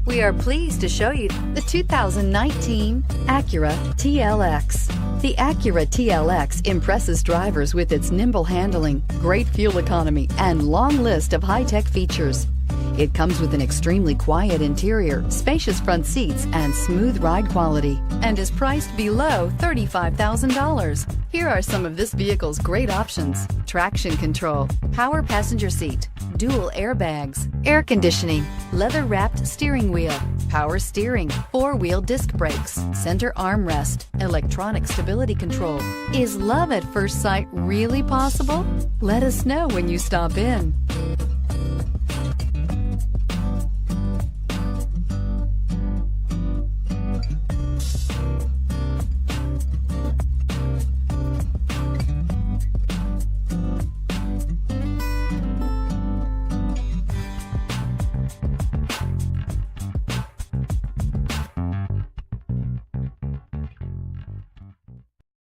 We are pleased to show you the 2019 Acura TLX. The Acura TLX impresses drivers with its nimble handling, great fuel economy, and long list of high-tech features. It comes with an extremely quiet interior, spacious front seats, and smooth ride quality, and is priced below $35,000. Here are some of this vehicle's great options: traction control, power passenger seat, dual airbags, air conditioning, leather-wrapped steering wheel, power steering, four-wheel disc brakes, center armrest, electronic stability control. Is love at first sight really possible? Let us know when you stop in.